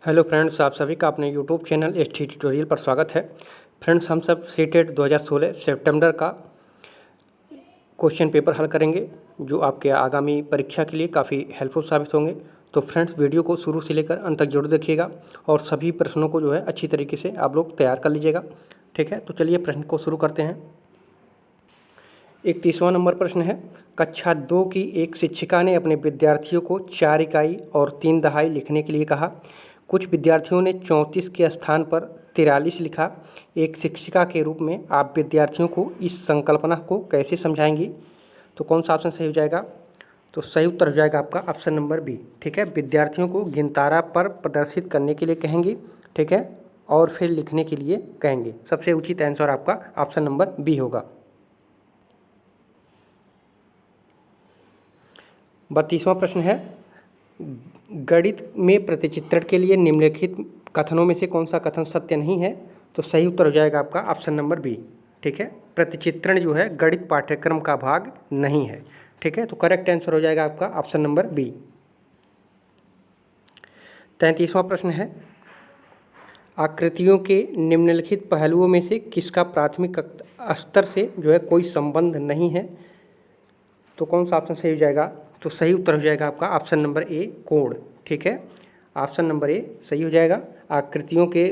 Hello friends, आप सभी का अपने यूट्यूब चैनल एसटी ट्यूटोरियल पर स्वागत है। फ्रेंड्स, हम सब सीटेट 2016 सितंबर का क्वेश्चन पेपर हल करेंगे जो आपके आगामी परीक्षा के लिए काफ़ी हेल्पफुल साबित होंगे। तो फ्रेंड्स, वीडियो को शुरू से लेकर अंत तक जरूर देखिएगा और सभी प्रश्नों को जो है अच्छी तरीके से आप लोग तैयार कर लीजिएगा। ठीक है, तो चलिए प्रश्न को शुरू करते हैं। 31वां नंबर प्रश्न है, कक्षा 2 की एक शिक्षिका ने अपने विद्यार्थियों को 4 इकाई और 3 दहाई लिखने के लिए कहा। कुछ विद्यार्थियों ने 34 के स्थान पर 43 लिखा। एक शिक्षिका के रूप में आप विद्यार्थियों को इस संकल्पना को कैसे समझाएंगी? तो कौन सा ऑप्शन सही हो जाएगा? तो सही उत्तर हो जाएगा आपका ऑप्शन नंबर बी। ठीक है, विद्यार्थियों को गिनतारा पर प्रदर्शित करने के लिए कहेंगी। ठीक है, और फिर लिखने के लिए कहेंगे। सबसे उचित आंसर आपका ऑप्शन नंबर बी होगा। 32वां प्रश्न है, गणित में प्रतिचित्रण के लिए निम्नलिखित कथनों में से कौन सा कथन सत्य नहीं है? तो सही उत्तर हो जाएगा आपका ऑप्शन नंबर बी। ठीक है, प्रतिचित्रण जो है गणित पाठ्यक्रम का भाग नहीं है। ठीक है, तो करेक्ट आंसर हो जाएगा आपका ऑप्शन नंबर बी। 33वां प्रश्न है, आकृतियों के निम्नलिखित पहलुओं में से किसका प्राथमिक स्तर से जो है कोई संबंध नहीं है? तो कौन सा ऑप्शन सही हो जाएगा? तो सही उत्तर हो जाएगा आपका ऑप्शन नंबर ए, कोण। ठीक है, ऑप्शन नंबर ए सही हो जाएगा। आकृतियों के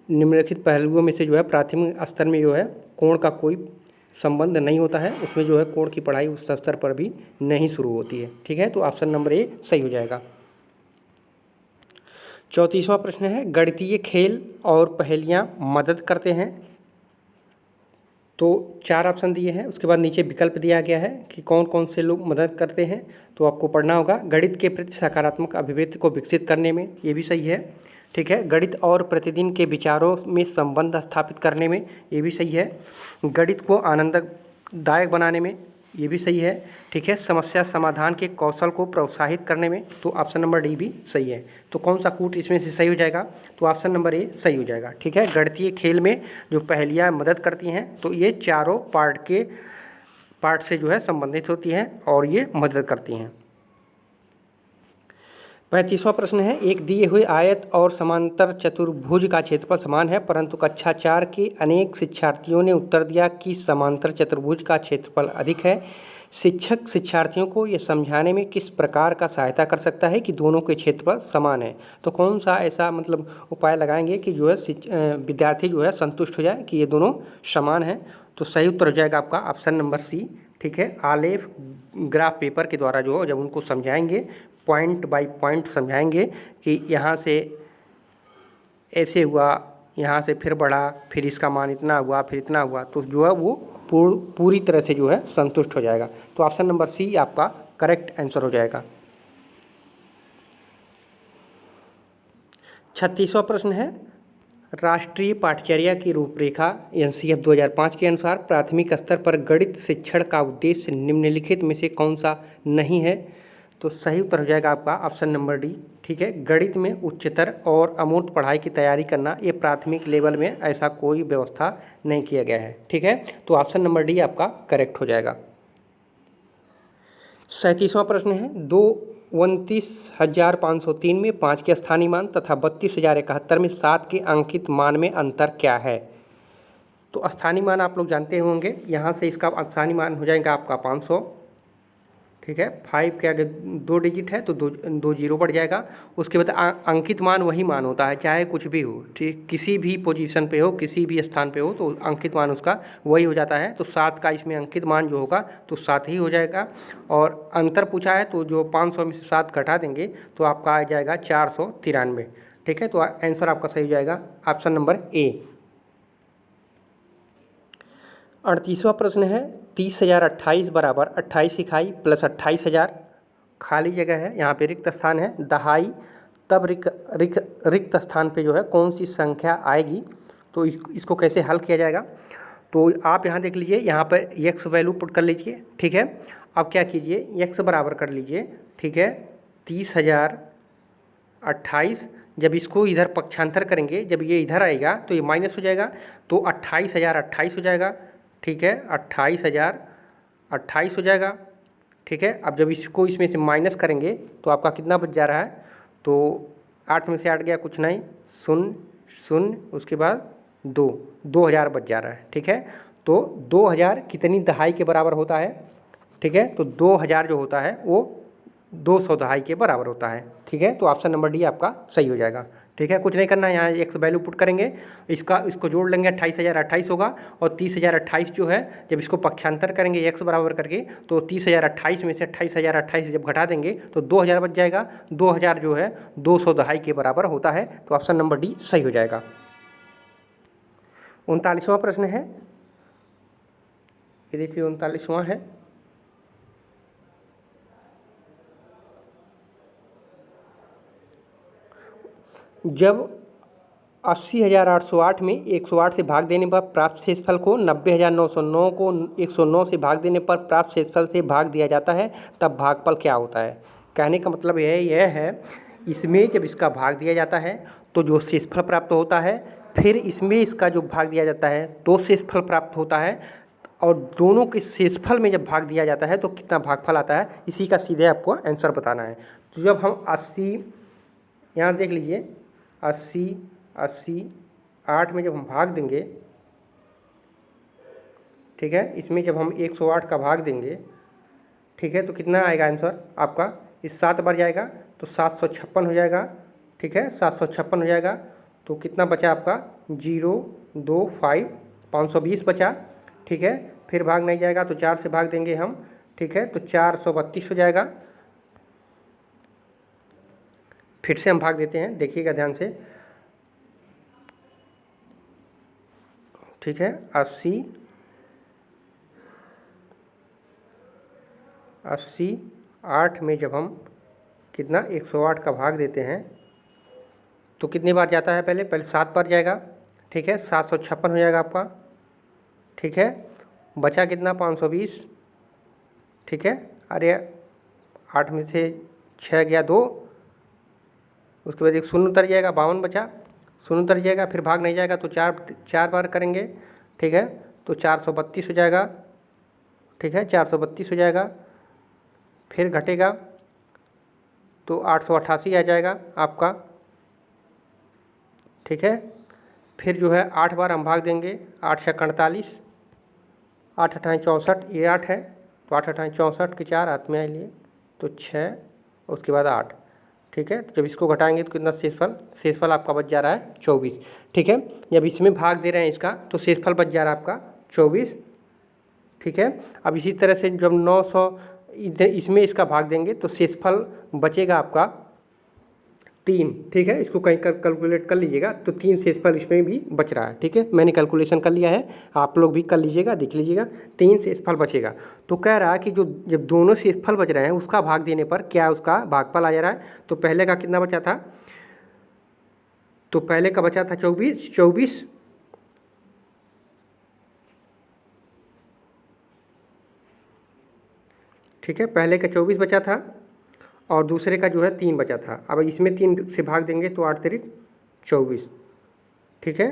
निम्नलिखित पहलुओं में से जो है प्राथमिक स्तर में जो है कोण का कोई संबंध नहीं होता है। उसमें जो है कोण की पढ़ाई उस स्तर पर भी नहीं शुरू होती है। ठीक है, तो ऑप्शन नंबर ए सही हो जाएगा। 34वां प्रश्न है, गणितीय खेल और पहेलियाँ मदद करते हैं। तो 4 ऑप्शन दिए हैं, उसके बाद नीचे विकल्प दिया गया है कि कौन कौन से लोग मदद करते हैं। तो आपको पढ़ना होगा, गणित के प्रति सकारात्मक अभिव्यक्ति को विकसित करने में, ये भी सही है। ठीक है, गणित और प्रतिदिन के विचारों में संबंध स्थापित करने में, ये भी सही है। गणित को आनंददायक बनाने में, ये भी सही है। ठीक है, समस्या समाधान के कौशल को प्रोत्साहित करने में, तो ऑप्शन नंबर डी भी सही है। तो कौन सा कूट इसमें से सही हो जाएगा? तो ऑप्शन नंबर ए सही हो जाएगा। ठीक है, गणितीय खेल में जो पहेलियाँ मदद करती हैं, तो ये चारों पार्ट से जो है संबंधित होती हैं और ये मदद करती हैं। 35वां प्रश्न है, एक दिए हुए आयत और समांतर चतुर्भुज का क्षेत्रफल समान है, परंतु कक्षा 4 के अनेक शिक्षार्थियों ने उत्तर दिया कि समांतर चतुर्भुज का क्षेत्रफल अधिक है। शिक्षक शिक्षार्थियों को यह समझाने में किस प्रकार का सहायता कर सकता है कि दोनों के क्षेत्रफल समान है? तो कौन सा ऐसा उपाय लगाएंगे कि जो है विद्यार्थी जो है संतुष्ट हो जाए कि ये दोनों समान हैं? तो सही उत्तर हो जाएगा आपका ऑप्शन नंबर सी। ठीक है, आलेख ग्राफ पेपर के द्वारा जो जब उनको समझाएंगे, पॉइंट बाय पॉइंट समझाएंगे कि यहाँ से ऐसे हुआ, यहाँ से फिर बढ़ा, फिर इसका मान इतना हुआ, फिर इतना हुआ, तो जो है वो पूरी तरह से जो है संतुष्ट हो जाएगा। तो ऑप्शन नंबर सी आपका करेक्ट आंसर हो जाएगा। 36वां प्रश्न है, राष्ट्रीय पाठचर्या की रूपरेखा एनसीएफ 2005 के अनुसार प्राथमिक स्तर पर गणित शिक्षण का उद्देश्य निम्नलिखित में से कौन सा नहीं है? तो सही उत्तर हो जाएगा आपका ऑप्शन नंबर डी। ठीक है, गणित में उच्चतर और अमूर्त पढ़ाई की तैयारी करना, ये प्राथमिक लेवल में ऐसा कोई व्यवस्था नहीं किया गया है। ठीक है, तो ऑप्शन नंबर डी आपका करेक्ट हो जाएगा। 37वां प्रश्न है, 29,503 में 5 के स्थानीय मान तथा 32,071 में 7 के अंकित मान में अंतर क्या है? तो स्थानीय मान आप लोग जानते होंगे, यहाँ से इसका स्थानीय मान हो जाएगा आपका 500। ठीक है, 5 के आगे 2 डिजिट है तो दो जीरो बढ़ जाएगा। उसके बाद अंकित मान वही मान होता है चाहे कुछ भी हो। ठीक, किसी भी पोजीशन पे हो, किसी भी स्थान पे हो, तो अंकित मान उसका वही हो जाता है। तो 7 का इसमें अंकित मान जो होगा तो 7 ही हो जाएगा। और अंतर पूछा है तो जो 500 में से 7 घटा देंगे तो आपका आ जाएगा 493। ठीक है, तो आंसर आपका सही हो जाएगा ऑप्शन नंबर ए। 38वां प्रश्न है, 30,028 बराबर 28 इकाई प्लस 28,000 खाली जगह है, यहाँ पे रिक्त स्थान है, दहाई, तब रिक्त स्थान पे जो है कौन सी संख्या आएगी? तो इसको कैसे हल किया जाएगा? तो आप यहाँ देख लीजिए, यहाँ पर x वैल्यू पुट कर लीजिए। ठीक है, अब क्या कीजिए, x बराबर कर लीजिए। ठीक है, 30,028, जब इसको इधर पक्षांतर करेंगे, जब ये इधर आएगा तो ये माइनस हो जाएगा, तो 28,028 हो जाएगा। ठीक है, 28,028 हो जाएगा। ठीक है, अब जब इसको इसमें से माइनस करेंगे तो आपका कितना बच जा रहा है? तो 8 में से 8 गया कुछ नहीं, 0 0 उसके बाद 2, 2000 बच जा रहा है। ठीक है, तो 2000 कितनी दहाई के बराबर होता है? ठीक है, तो 2000 जो होता है वो 200 दहाई के बराबर होता है। ठीक है, तो ऑप्शन नंबर डी आपका सही हो जाएगा। ठीक है, कुछ नहीं करना है, यहाँ एक्स वैल्यू पुट करेंगे, इसको जोड़ लेंगे, 28,028 होगा, और 30,028 जो है जब इसको पक्षांतर करेंगे एक्स बराबर करके, तो 30,028 में से 28,028 जब घटा देंगे तो 2000 बच जाएगा। 2000 जो है 200 दहाई के बराबर होता है, तो ऑप्शन नंबर डी सही हो जाएगा। 39वां प्रश्न है, ये देखिए 39वां है, जब 80,808 में 108 से भाग देने पर प्राप्त शेषफल को 90,909 को 109 से भाग देने पर प्राप्त शेषफल से भाग दिया जाता है, तब भागफल क्या होता है? कहने का मतलब यह है, इसमें जब इसका भाग दिया जाता है तो जो शेषफल प्राप्त होता है, फिर इसमें इसका जो भाग दिया जाता है तो शेषफल प्राप्त होता है, और दोनों के शेषफल में जब भाग दिया जाता है तो कितना भागफल आता है, इसी का सीधे आपको आंसर बताना है। तो जब हम 80, यहाँ देख लीजिए 80 80 8 में जब हम भाग देंगे, ठीक है, इसमें जब हम 108 का भाग देंगे, ठीक है, तो कितना आएगा आंसर आपका? इस 7 बार जाएगा तो 756 हो जाएगा। ठीक है, 756 हो जाएगा, तो कितना बचा आपका? 0 2 5 520 बचा। ठीक है, फिर भाग नहीं जाएगा तो 4 से भाग देंगे हम। ठीक है, तो 432 हो जाएगा। फिर से हम भाग देते हैं, देखिएगा ध्यान से। ठीक है, 80 8 में जब हम कितना 108 का भाग देते हैं तो कितनी बार जाता है? पहले 7 बार जाएगा। ठीक है, 756 हो जाएगा आपका। ठीक है, बचा कितना? 520। ठीक है, अरे 8 में से 6 गया 2, उसके बाद एक 0 उतर जाएगा, 52 बचा, 0 उतर जाएगा, फिर भाग नहीं जाएगा तो 4 बार करेंगे। ठीक है, तो 432 हो जाएगा। ठीक है, 432 हो जाएगा, फिर घटेगा तो 888 आ जाएगा आपका। ठीक है, फिर जो है 8 बार हम भाग देंगे, 8 6 48, 8 8 64, ये 8 है, तो 8 8 64 के 4 हाथ में आ लिए तो 6, उसके बाद 8। ठीक है, तो जब इसको घटाएंगे तो कितना शेषफल आपका बच जा रहा है 24। ठीक है, जब इसमें भाग दे रहे हैं इसका तो शेषफल बच जा रहा है आपका 24। ठीक है, अब इसी तरह से जब 900 इधर इसमें इसका भाग देंगे तो शेषफल बचेगा आपका 3। ठीक है, इसको कहीं कैलकुलेट कर लीजिएगा, तो 3 शेषफल इसमें भी बच रहा है। ठीक है, मैंने कैलकुलेशन कर लिया है, आप लोग भी कर लीजिएगा, देख लीजिएगा, 3 शेषफल बचेगा। तो कह रहा है कि जो जब दोनों शेषफल बच रहे हैं उसका भाग देने पर क्या उसका भागफल आ जा रहा है। तो पहले का कितना बचा था? तो पहले का बचा था 24। ठीक है, पहले का 24 बचा था और दूसरे का जो है 3 बचा था। अब इसमें 3 से भाग देंगे तो 8 तिरिक 24। ठीक है,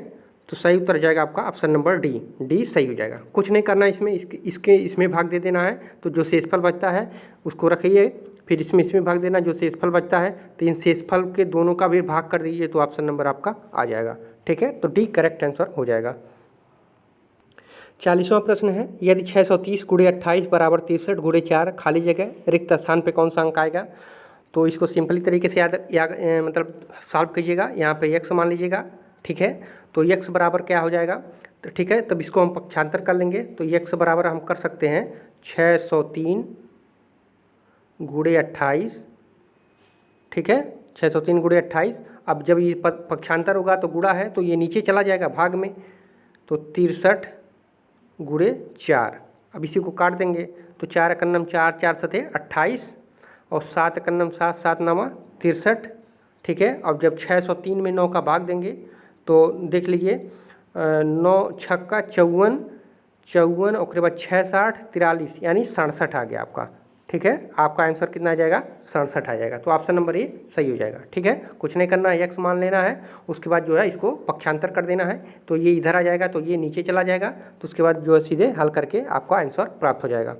तो सही उत्तर जाएगा आपका ऑप्शन नंबर डी सही हो जाएगा। कुछ नहीं करना इसमें, इसमें भाग दे देना है, तो जो शेषफल बचता है उसको रखिए, फिर इसमें भाग देना, जो शेषफल बचता है, तो इन शेषफल के दोनों का भी भाग कर दीजिए तो ऑप्शन नंबर आपका आ जाएगा। ठीक है, तो डी करेक्ट आंसर हो जाएगा। 40वां प्रश्न है, यदि 630 × 28 बराबर 63 × 4 खाली जगह रिक्त स्थान पे कौन सा अंक आएगा? तो इसको सिंपली तरीके से मतलब सॉल्व कीजिएगा। यहाँ पे x मान लीजिएगा। ठीक है, तो x बराबर क्या हो जाएगा? तो ठीक है, तब इसको हम पक्षांतर कर लेंगे, तो x बराबर हम कर सकते हैं 603 × 28। ठीक है, 603 × 28। अब जब ये पक्षांतर होगा तो गुणा है, तो ये नीचे चला जाएगा भाग में, तो 63 × 4। अब इसी को काट देंगे, तो 4 एकन्नम 4, 4 सते 28, और 7 एकन्नम 7, 7 नामा 63। ठीक है, अब जब 603 में 9 का भाग देंगे तो देख लीजिए 9 छक्का 54, 54 और उसके बाद 6 60 43, यानी 67 आ गया आपका। ठीक है, आपका आंसर कितना आ जाएगा? 67 आ जाएगा। तो ऑप्शन नंबर ए सही हो जाएगा। ठीक है, कुछ नहीं करना है, x मान लेना है, उसके बाद जो है इसको पक्षांतर कर देना है, तो ये इधर आ जाएगा, तो ये नीचे चला जाएगा, तो उसके बाद जो है सीधे हल करके आपका आंसर प्राप्त हो जाएगा।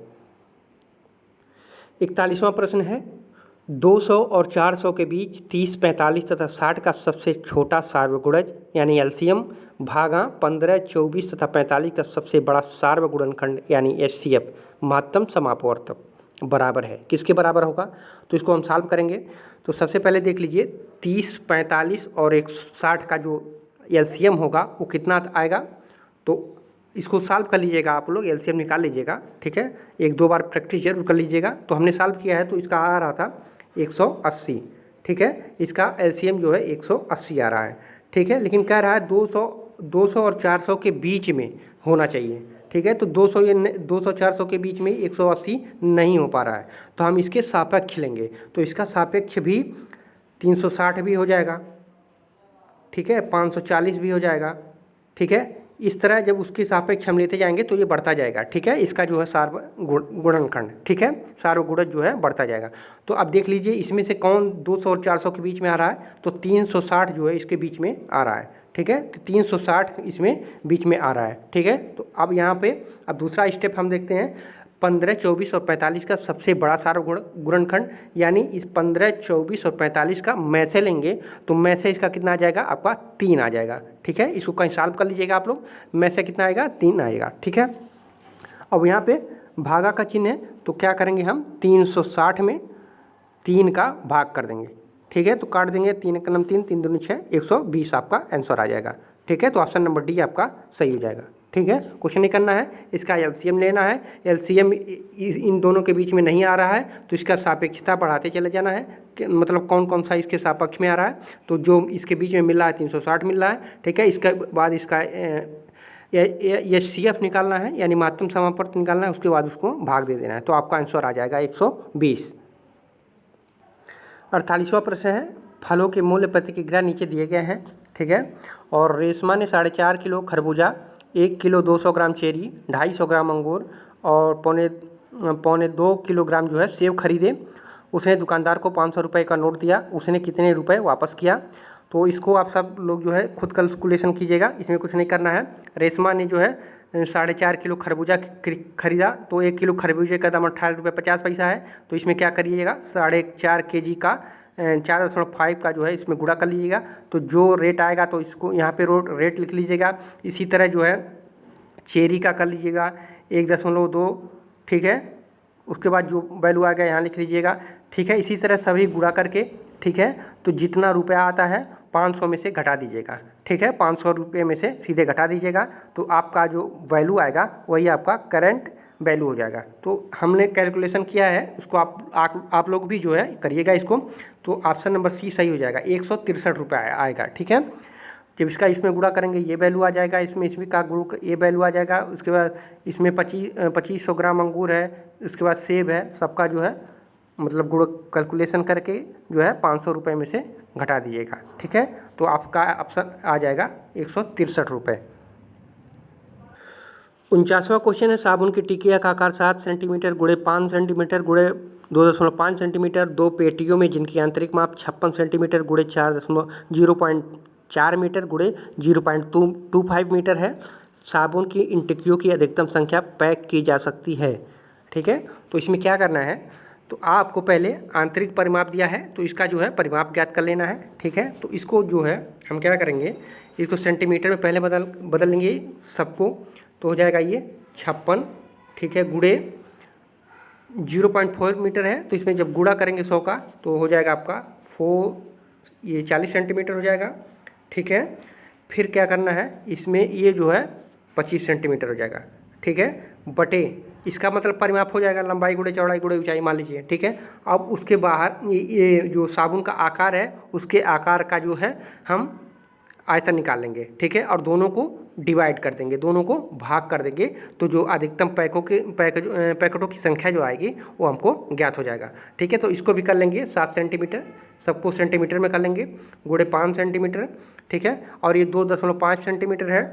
41वां प्रश्न है, 200 और 400 के बीच 30, 45 तथा 60 का सबसे छोटा सार्वगुणज यानी एलसीएम भागा 15, 24 तथा 45 का सबसे बड़ा सार्वगुणनखंड यानी एचसीएफ महत्तम समापवर्तक बराबर है। किसके बराबर होगा? तो इसको हम सॉल्व करेंगे। तो सबसे पहले देख लीजिए 30, 45 और 160 का जो एलसीएम होगा वो कितना आएगा। तो इसको सॉल्व कर लीजिएगा, आप लोग एलसीएम निकाल लीजिएगा, ठीक है। एक दो बार प्रैक्टिस जरूर कर लीजिएगा। तो हमने सॉल्व किया है तो इसका आ रहा था 180, ठीक है। इसका एलसीएम जो है 180 आ रहा है, ठीक है। लेकिन कह रहा है 200 और 400 के बीच में होना चाहिए, ठीक है। तो 200 400 के बीच में 180 नहीं हो पा रहा है, तो हम इसके सापेक्ष लेंगे। तो इसका सापेक्ष भी 360 भी हो जाएगा, ठीक है, 540 भी हो जाएगा, ठीक है। इस तरह जब उसके सापेक्ष हम लेते जाएंगे तो ये बढ़ता जाएगा, ठीक है। इसका जो है सार्वगुणनखंड, ठीक है, सार्वगुणज जो है बढ़ता जाएगा। तो अब देख लीजिए इसमें से कौन 200 और 400 के बीच में आ रहा है। तो 360 जो है इसके बीच में आ रहा है, ठीक है। तो 360 इसमें बीच में आ रहा है, ठीक है। तो अब यहाँ पे अब दूसरा स्टेप हम देखते हैं। 15, 24 और 45 का सबसे बड़ा सार्वगुणनखंड यानी इस 15, 24 और 45 का में से लेंगे तो में से इसका कितना आ जाएगा, आपका 3 आ जाएगा, ठीक है। इसको कहीं सॉल्व कर लीजिएगा आप लोग, में से कितना आएगा, 3 आएगा, ठीक है। अब यहाँ पे भागा का चिन्ह है तो क्या करेंगे हम 360 में 3 का भाग कर देंगे, ठीक है। तो काट देंगे 3 कलम 3, 3 दूनी 6, 120 आपका आंसर आ जाएगा, ठीक है। तो ऑप्शन नंबर डी आपका सही हो जाएगा, ठीक है। कुछ नहीं करना है, इसका एलसीएम लेना है। एलसीएम इन दोनों के बीच में नहीं आ रहा है तो इसका सापेक्षता बढ़ाते चले जाना है कि मतलब कौन कौन सा इसके सापेक्ष में आ रहा है। तो जो इसके बीच में मिल रहा है 360 मिल रहा है, ठीक है। इसके बाद इसका एचसीएफ निकालना है यानी महत्तम समापवर्तक निकालना है, उसके बाद उसको भाग दे देना है। तो आपका आंसर आ जाएगा 120। 48वां प्रश्न है, फलों के मूल्य प्रति किलोग्राम नीचे दिए गए हैं, ठीक है। और रेशमा ने 4.5 किलो खरबूजा, 1 किलो 200 ग्राम चेरी, 250 ग्राम अंगूर और पौने 2 किलोग्राम जो है सेब खरीदे। उसने दुकानदार को 500 रुपये का नोट दिया, उसने कितने रुपए वापस किया। तो इसको आप सब लोग जो है खुद कैलकुलेशन कीजिएगा, इसमें कुछ नहीं करना है। रेशमा ने जो है 4.5 किलो खरबूजा खरीदा, तो 1 किलो खरबूजे का दाम 18 रुपये 50 पैसा है। तो इसमें क्या करिएगा 4.5 kg का 4.5 का जो है इसमें गुणा कर लीजिएगा। तो जो रेट आएगा तो इसको यहाँ पे रेट लिख लीजिएगा। इसी तरह जो है चेरी का कर लीजिएगा 1.2, ठीक है। उसके बाद जो वैल्यू आएगा यहाँ लिख लीजिएगा, ठीक है। इसी तरह सभी गुणा करके, ठीक है, तो जितना रुपया आता है 500 में से घटा दीजिएगा, ठीक है। 500 रुपये में से सीधे घटा दीजिएगा तो आपका जो वैल्यू आएगा वही आपका करंट वैल्यू हो जाएगा। तो हमने कैलकुलेशन किया है, उसको आप लोग भी जो है करिएगा इसको। तो ऑप्शन नंबर सी सही हो जाएगा, 163 रुपये आएगा, ठीक है। जब इसका इसमें गुणा करेंगे ये वैल्यू आ जाएगा, इसमें का गुण ये वैल्यू आ जाएगा। उसके बाद इसमें 2500 ग्राम अंगूर है, उसके बाद सेब है, सबका जो है मतलब गुण कैलकुलेशन करके जो है 500 रुपये में से घटा दीजिएगा, ठीक है। तो आपका ऑप्शन आ जाएगा 163 रुपये। 49वां क्वेश्चन है, साबुन की टिकिया का आकार 7 सेंटीमीटर गुणे 5 सेंटीमीटर गुणे 2.5 सेंटीमीटर, 2 पेटियों में जिनकी आंतरिक माप 56 सेंटीमीटर गुणे 0.4 मीटर गुणे 0.25 मीटर है। साबुन की इन टिकियों की अधिकतम संख्या पैक की जा सकती है, ठीक है। तो इसमें क्या करना है, तो आपको पहले आंतरिक परिमाप दिया है तो इसका जो है परिमाप ज्ञात कर लेना है, ठीक है। तो इसको जो है हम क्या करेंगे, इसको सेंटीमीटर में पहले बदल लेंगे सबको। तो हो जाएगा ये 56, ठीक है, गुणे 0.4 मीटर है। तो इसमें जब गुणा करेंगे 100 का तो हो जाएगा आपका 40 सेंटीमीटर हो जाएगा, ठीक है। फिर क्या करना है, इसमें ये जो है 25 सेंटीमीटर हो जाएगा, ठीक है, बटे इसका मतलब परिमाप हो जाएगा लंबाई गुणे चौड़ाई गुणे ऊंचाई मान लीजिए, ठीक है। अब उसके बाहर ये जो साबुन का आकार है उसके आकार का जो है हम आयतन निकाल लेंगे, ठीक है। और दोनों को डिवाइड कर देंगे, दोनों को भाग कर देंगे। तो जो अधिकतम पैकेटों की संख्या जो आएगी वो हमको ज्ञात हो जाएगा, ठीक है। तो इसको भी कर लेंगे 7 सेंटीमीटर, सबको सेंटीमीटर में कर लेंगे, गुणे 5 सेंटीमीटर, ठीक है। और ये 2.5 सेंटीमीटर है,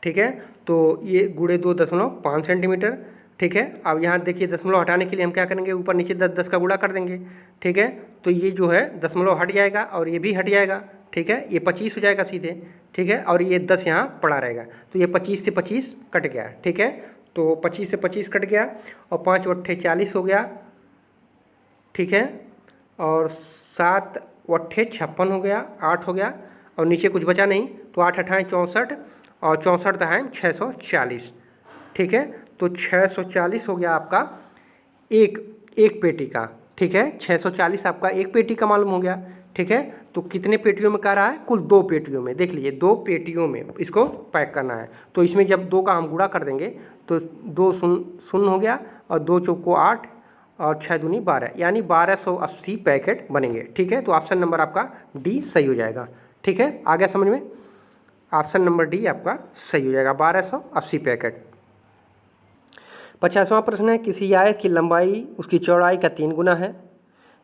ठीक है। तो ये गुणे 2.5 सेंटीमीटर, ठीक है। अब यहाँ देखिए दशमलव हटाने के लिए हम क्या करेंगे, ऊपर नीचे 10 का गुणा कर देंगे, ठीक है। तो ये जो है दशमलव हट जाएगा और ये भी हट जाएगा, ठीक है। ये 25 हो जाएगा सीधे, ठीक है। और ये 10 यहाँ पड़ा रहेगा। तो ये 25 से 25 कट गया, ठीक है। तो 25 से 25 कट गया और 5 × 8 = 40 हो गया, ठीक है। और 7 अट्ठे 56 हो गया, 8 हो गया और नीचे कुछ बचा नहीं, तो 8 अट्ठाएँ 64 और 64 दहाएँ 640। ठीक है, तो 640 हो गया आपका एक पेटी का। ठीक है, 640 आपका एक पेटी का मालूम हो गया। ठीक है, तो कितने पेटियों में कह रहा है? कुल 2 पेटियों में। देख लीजिए 2 पेटियों में इसको पैक करना है। तो इसमें जब 2 का हम गुणा कर देंगे तो 2 शून्य हो गया और 2 चौको 8 और 6 दूनी 12, यानी 1280 पैकेट बनेंगे। ठीक है, तो ऑप्शन नंबर आपका डी सही हो जाएगा। ठीक है, आ गया समझ में? ऑप्शन नंबर डी आपका सही हो जाएगा, 1280 पैकेट। 50वां प्रश्न है, किसी आयत की लंबाई उसकी चौड़ाई का 3 गुना है।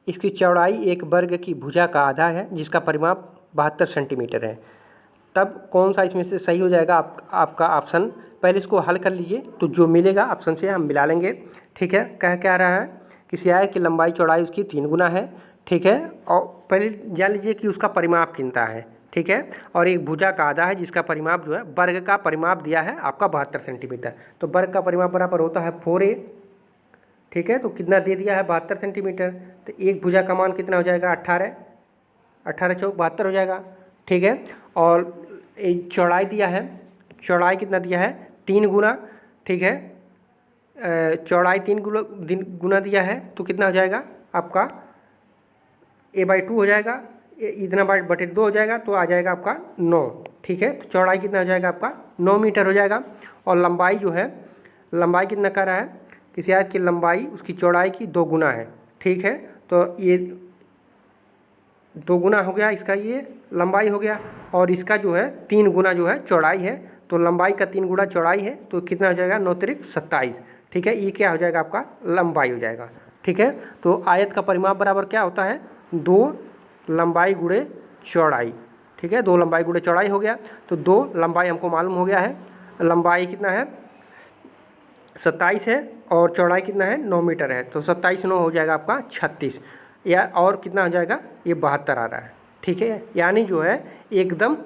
इसकी चौड़ाई एक वर्ग की भुजा का आधा है जिसका परिमाप 72 सेंटीमीटर है। तब कौन सा इसमें से सही हो जाएगा? आपका ऑप्शन, पहले इसको हल कर लीजिए तो जो मिलेगा ऑप्शन से हम मिला लेंगे। ठीक है, क्या रहा है? किसी आयत की लंबाई चौड़ाई उसकी 3 गुना है। ठीक है, और पहले जान लीजिए कि उसका परिमाप कितना है। ठीक है, और एक भुजा का आधा है जिसका परिमाप जो है, वर्ग का परिमाप दिया है आपका 72 सेंटीमीटर। तो वर्ग का परिमाप बराबर होता है 4a। ठीक है, तो कितना दे दिया है? 72 सेंटीमीटर। तो एक भुजा का मान कितना हो जाएगा? 18 चौक 72 हो जाएगा। ठीक है, और चौड़ाई दिया है, चौड़ाई कितना दिया है? 3 गुना। ठीक है, चौड़ाई 3 गुना दिया है तो कितना हो जाएगा आपका? a/2 हो जाएगा, इतना बटे 2 हो जाएगा तो आ जाएगा आपका 9। ठीक है, तो चौड़ाई कितना हो जाएगा आपका? 9 मीटर हो जाएगा। और लंबाई जो है, लंबाई कितना कर रहा है? किसी आयत की लंबाई उसकी चौड़ाई की 2 गुना है। ठीक है, तो ये 2 गुना हो गया, इसका ये लंबाई हो गया, और इसका जो है 3 गुना जो है चौड़ाई है। तो लंबाई का 3 गुना चौड़ाई है तो कितना हो जाएगा? 9 त्रिक 27। ठीक है, ये क्या हो जाएगा? आपका लंबाई हो जाएगा। ठीक है, तो आयत का परिमाप बराबर क्या होता है? 2 लंबाई गुणे चौड़ाई। ठीक है, 2 लंबाई गुणे चौड़ाई हो गया, तो 2 लंबाई हमको मालूम हो गया है। लंबाई कितना है? 27 है और चौड़ाई कितना है? 9 मीटर है। तो 27 9 हो जाएगा आपका 36, या और कितना हो जाएगा? ये 72 आ रहा है। ठीक है, यानी जो है एकदम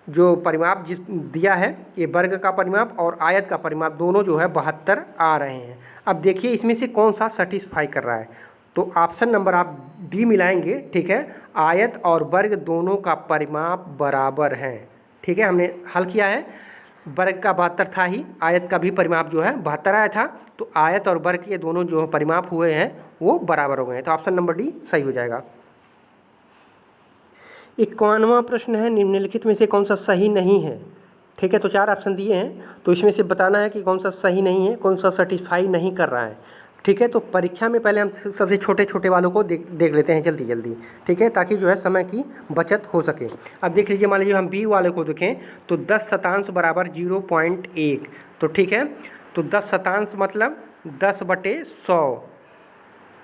जो परिमाप जिस दिया है, ये वर्ग का परिमाप और आयत का परिमाप दोनों जो है 72 आ रहे हैं। अब देखिए इसमें से कौन सा सेटिस्फाई कर रहा है, तो ऑप्शन नंबर आप डी मिलाएंगे। ठीक है, आयत और वर्ग दोनों का परिमाप बराबर है। ठीक है, हमने हल किया है, वर्ग का 72 था ही, आयत का भी परिमाप जो है 72 आया था, तो आयत और वर्ग के दोनों जो परिमाप हुए हैं वो बराबर हो गए हैं। तो ऑप्शन नंबर डी सही हो जाएगा। 51वां प्रश्न है, निम्नलिखित में से कौन सा सही नहीं है? ठीक है, तो 4 ऑप्शन दिए हैं, तो इसमें से बताना है कि कौन सा सही नहीं है, कौन सा सेटिस्फाई नहीं कर रहा है। ठीक है, तो परीक्षा में पहले हम सबसे छोटे छोटे वालों को देख लेते हैं जल्दी जल्दी। ठीक है, ताकि जो है समय की बचत हो सके। अब देख लीजिए, मान लीजिए हम बी वाले को देखें तो 10 शतांश बराबर 0.1। तो ठीक है, तो 10 शतांश मतलब 10/100,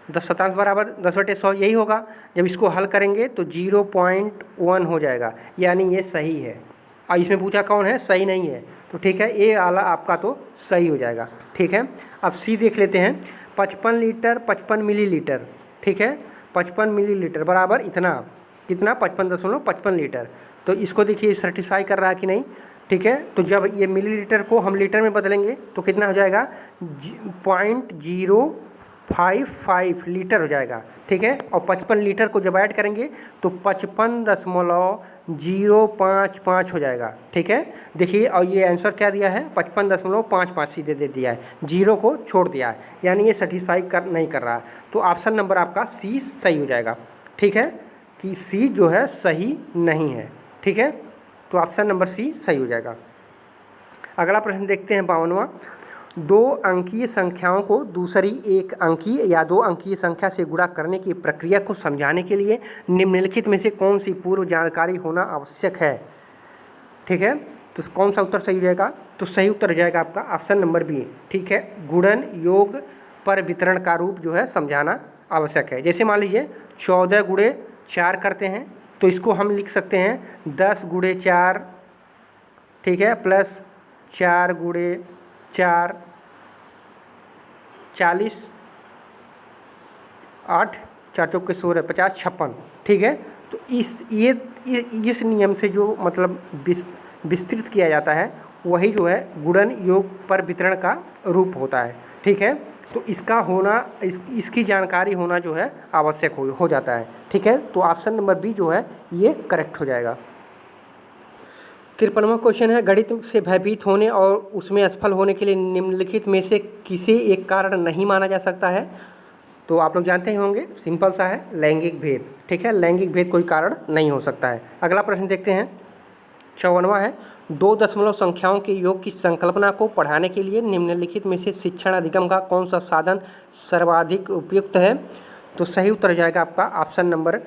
10 शतांश बराबर 10/100 यही होगा। जब इसको हल करेंगे तो 0.1 हो जाएगा, यानी ये सही है। और इसमें पूछा कौन है? सही नहीं है। तो ठीक है, ये आला आपका तो सही हो जाएगा। ठीक है, अब सी देख लेते हैं, 55 लीटर 55 मिलीलीटर। ठीक है, 55 मिलीलीटर बराबर इतना, कितना? 55.55 लीटर। तो इसको देखिए सेटिस्फाई कर रहा है कि नहीं। ठीक है, तो जब ये मिलीलीटर को हम लीटर में बदलेंगे तो कितना हो जाएगा? 0.055 लीटर हो जाएगा। ठीक है, और 55 लीटर को जब ऐड करेंगे तो 55.055 हो जाएगा। ठीक है, देखिए, और ये आंसर क्या दिया है? 55.55 सीधे दे दिया है, 0 को छोड़ दिया है, यानी ये सेटिस्फाई नहीं कर रहा है। तो ऑप्शन नंबर आपका सी सही हो जाएगा। ठीक है, कि सी जो है सही नहीं है। ठीक है, तो ऑप्शन नंबर सी सही हो जाएगा। अगला प्रश्न देखते हैं, 52वां, 2 अंकीय संख्याओं को दूसरी 1 अंकीय या 2 अंकीय संख्या से गुणा करने की प्रक्रिया को समझाने के लिए निम्नलिखित में से कौन सी पूर्व जानकारी होना आवश्यक है? ठीक है, तो कौन सा उत्तर सही हो जाएगा? तो सही उत्तर हो जाएगा आपका ऑप्शन नंबर बी। ठीक है, गुणन योग पर वितरण का रूप जो है समझाना आवश्यक है। जैसे मान लीजिए 14 गुणे 4 करते हैं, तो इसको हम लिख सकते हैं 10 गुणे 4, ठीक है, प्लस 4 गुणे 4 40, 8 4 चौके 16 50 56। ठीक है, तो इस नियम से जो मतलब विस्तृत किया जाता है वही जो है गुणन योग पर वितरण का रूप होता है। ठीक है, तो इसका होना इसकी जानकारी होना जो है आवश्यक हो जाता है। ठीक है, तो ऑप्शन नंबर बी जो है ये करेक्ट हो जाएगा। 53वां क्वेश्चन है, गणित से भयभीत होने और उसमें असफल होने के लिए निम्नलिखित में से किसे एक कारण नहीं माना जा सकता है। तो आप लोग जानते ही होंगे, सिंपल सा है, लैंगिक भेद। ठीक है, लैंगिक भेद कोई कारण नहीं हो सकता है। अगला प्रश्न देखते हैं, 54वां है, 2 दशमलव संख्याओं के योग की संकल्पना को पढ़ाने के लिए निम्नलिखित में से शिक्षण अधिगम का कौन सा साधन सर्वाधिक उपयुक्त है। तो सही उत्तर हो जाएगा आपका option number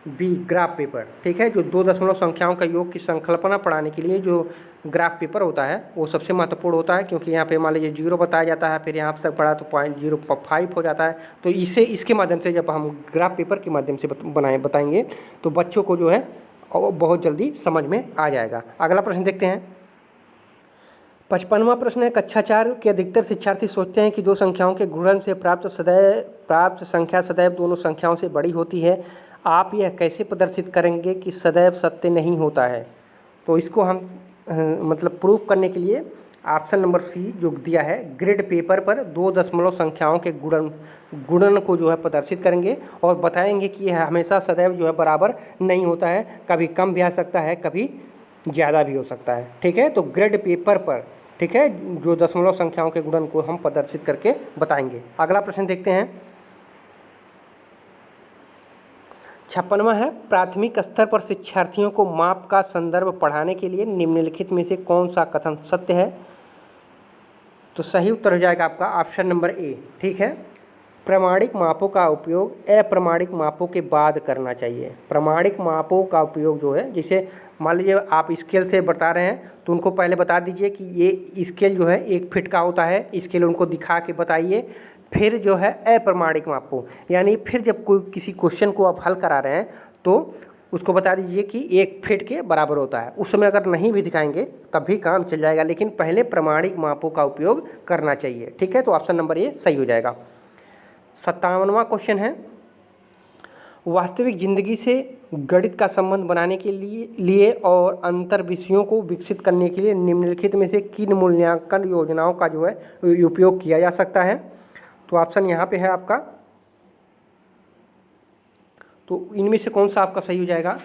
B, graph paper. ठीक है, जो 2 दशमलव संख्याओं का योग की संकल्पना पढ़ाने के लिए जो ग्राफ पेपर होता है वो सबसे महत्वपूर्ण होता है, क्योंकि यहाँ पे मान लीजिए 0 बताया जाता है, फिर यहाँ तक पढ़ा तो 0.05 हो जाता है। तो इसके माध्यम से जब हम ग्राफ पेपर के माध्यम से बताएंगे तो बच्चों को जो है बहुत जल्दी समझ में आ जाएगा। अगला प्रश्न देखते हैं, 55वां प्रश्न है, कक्षा 4 के अधिकतर शिक्षार्थी सोचते हैं कि दो संख्याओं के गुणन से प्राप्त संख्या सदैव दोनों संख्याओं से बड़ी होती है। आप यह कैसे प्रदर्शित करेंगे कि सदैव सत्य नहीं होता है। तो इसको हम मतलब प्रूफ करने के लिए ऑप्शन नंबर सी जो दिया है, ग्रिड पेपर पर 2 दशमलव संख्याओं के गुणन को जो है प्रदर्शित करेंगे और बताएंगे कि यह हमेशा सदैव जो है बराबर नहीं होता है, कभी कम भी आ सकता है, कभी ज़्यादा भी हो सकता है। ठीक है, तो ग्रिड पेपर पर, ठीक है, जो दशमलव संख्याओं के गुणन को हम प्रदर्शित करके बताएंगे। अगला प्रश्न देखते हैं, 56वां है, प्राथमिक स्तर पर शिक्षार्थियों को माप का संदर्भ पढ़ाने के लिए निम्नलिखित में से कौन सा कथन सत्य है। तो सही उत्तर हो जाएगा आपका ऑप्शन नंबर ए। ठीक है, प्रमाणिक मापों का उपयोग अप्रमाणिक मापों के बाद करना चाहिए। प्रमाणिक मापों का उपयोग जो है, जैसे मान लीजिए आप स्केल से बता रहे हैं तो उनको पहले बता दीजिए कि ये स्केल जो है 1 फीट का होता है, स्केल उनको दिखा के बताइए। फिर जो है अप्रमाणिक मापों, यानी फिर जब कोई किसी क्वेश्चन को आप हल करा रहे हैं तो उसको बता दीजिए कि 1 फीट के बराबर होता है। उस समय अगर नहीं भी दिखाएंगे तब भी काम चल जाएगा, लेकिन पहले प्रमाणिक मापों का उपयोग करना चाहिए। ठीक है, तो ऑप्शन नंबर ए सही हो जाएगा। 57वां क्वेश्चन है, वास्तविक जिंदगी से गणित का संबंध बनाने के लिए और अंतर विषयों को विकसित करने के लिए निम्नलिखित में से किन मूल्यांकन योजनाओं का जो है उपयोग किया जा सकता है। तो ऑप्शन यहाँ पे है आपका, तो इनमें से कौन सा आपका सही हो जाएगा।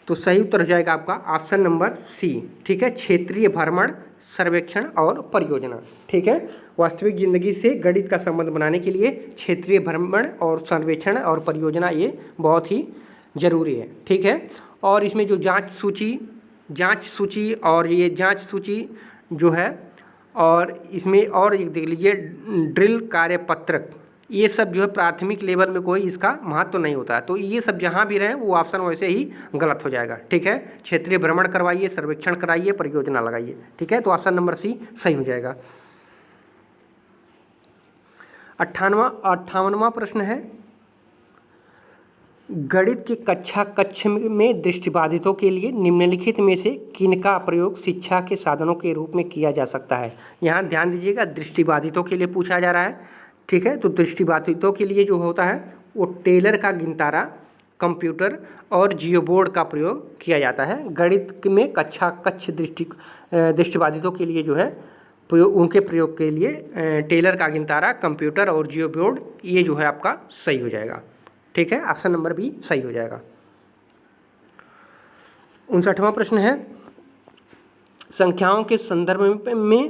तो सही उत्तर हो जाएगा आपका ऑप्शन नंबर सी। ठीक है, क्षेत्रीय भ्रमण, सर्वेक्षण और परियोजना। ठीक है, वास्तविक जिंदगी से गणित का संबंध बनाने के लिए क्षेत्रीय भ्रमण और सर्वेक्षण और परियोजना ये बहुत ही ज़रूरी है। ठीक है, और इसमें जो जांच सूची और ये जांच सूची जो है, और इसमें और एक देख लीजिए ड्रिल कार्यपत्रक, ये सब जो है प्राथमिक लेवल में कोई इसका महत्व नहीं होता है। तो ये सब जहाँ भी रहे वो ऑप्शन वैसे ही गलत हो जाएगा। ठीक है, क्षेत्रीय भ्रमण करवाइए, सर्वेक्षण कराइए, परियोजना लगाइए। ठीक है, तो ऑप्शन नंबर सी सही हो जाएगा। 58वां प्रश्न है, गणित के कक्ष में दृष्टिबाधितों के लिए निम्नलिखित में से किनका प्रयोग शिक्षा के साधनों के रूप में किया जा सकता है। यहाँ ध्यान दीजिएगा, दृष्टिबाधितों के लिए पूछा जा रहा है। ठीक है, तो दृष्टिबाधितों के लिए जो होता है वो टेलर का गिनतारा, कंप्यूटर और जियोबोर्ड का प्रयोग किया जाता है। गणित में कक्ष दृष्टिबाधितों के लिए जो है उनके प्रयोग के लिए टेलर का गिनतारा, कंप्यूटर और जियोबोर्ड ये जो है आपका सही हो जाएगा। ठीक है, ऑप्शन नंबर बी सही हो जाएगा। 59वां प्रश्न है, संख्याओं के संदर्भ में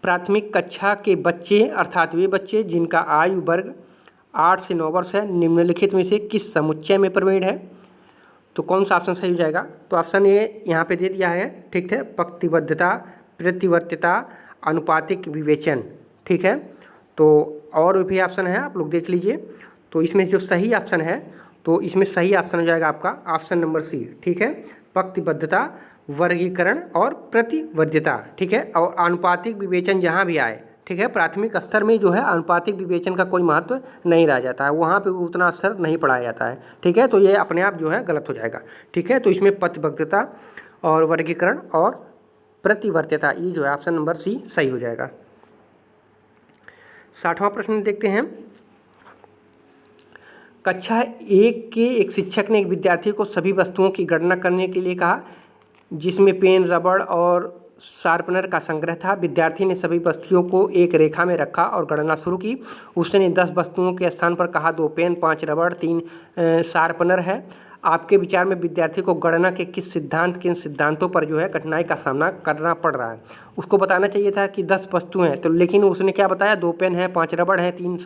प्राथमिक कक्षा के बच्चे अर्थात वे बच्चे जिनका आयु वर्ग 8 से 9 वर्ष है निम्नलिखित में से किस समुच्चय में प्रवीण है। तो कौन सा ऑप्शन सही हो जाएगा। तो ऑप्शन ए यहाँ पे दे दिया है। ठीक है, पंक्तिबद्धता, प्रतिवर्त्यता, अनुपातिक विवेचन। ठीक है, तो और भी ऑप्शन है, आप लोग देख लीजिए। तो इसमें जो सही ऑप्शन है, तो इसमें सही ऑप्शन हो जाएगा आपका ऑप्शन नंबर सी। ठीक है, पंक्तिबद्धता, वर्गीकरण और प्रतिवर्त्यता। ठीक है, और अनुपातिक विवेचन जहाँ भी आए, ठीक है, प्राथमिक स्तर में जो है अनुपातिक विवेचन का कोई महत्व नहीं रह जाता है, वहाँ पे उतना स्तर नहीं पढ़ाया जाता है। ठीक है, तो ये अपने आप जो है गलत हो जाएगा। ठीक है, तो इसमें प्रतिबद्धता और वर्गीकरण और प्रतिवर्त्यता ये जो है ऑप्शन नंबर सी सही हो जाएगा। 60वां प्रश्न देखते हैं, कक्षा 1 के एक शिक्षक ने एक विद्यार्थी को सभी वस्तुओं की गणना करने के लिए कहा जिसमें पेन, रबड़ और शार्पनर का संग्रह था। विद्यार्थी ने सभी वस्तुओं को एक रेखा में रखा और गणना शुरू की। उसने 10 वस्तुओं के स्थान पर कहा 2 पेन, 5 रबड़, 3 शार्पनर है। आपके विचार में विद्यार्थी को गणना के किन सिद्धांतों पर जो है कठिनाई का सामना करना पड़ रहा है। उसको बताना चाहिए था कि 10 वस्तु हैं, तो लेकिन उसने क्या बताया, 2 पेन है, 5 रबड़ है, 3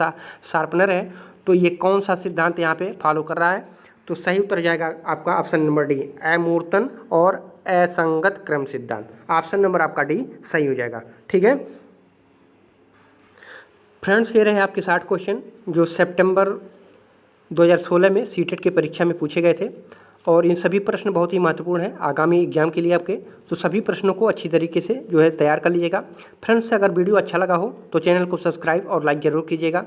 शार्पनर है। तो ये कौन सा सिद्धांत यहाँ पे फॉलो कर रहा है? तो सही उत्तर जाएगा आपका ऑप्शन नंबर डी, अमूर्तन और असंगत क्रम सिद्धांत। ऑप्शन नंबर आपका डी सही हो जाएगा। ठीक है फ्रेंड्स, ये रहे आपके 60 क्वेश्चन जो सितंबर 2016 में सीटेट की परीक्षा में पूछे गए थे, और इन सभी प्रश्न बहुत ही महत्वपूर्ण हैं आगामी एग्जाम के लिए आपके। तो सभी प्रश्नों को अच्छी तरीके से जो है तैयार कर लीजिएगा। फ्रेंड्स, अगर वीडियो अच्छा लगा हो तो चैनल को सब्सक्राइब और लाइक ज़रूर कीजिएगा।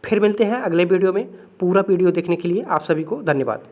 फिर मिलते हैं अगले वीडियो में। पूरा वीडियो देखने के लिए आप सभी को धन्यवाद।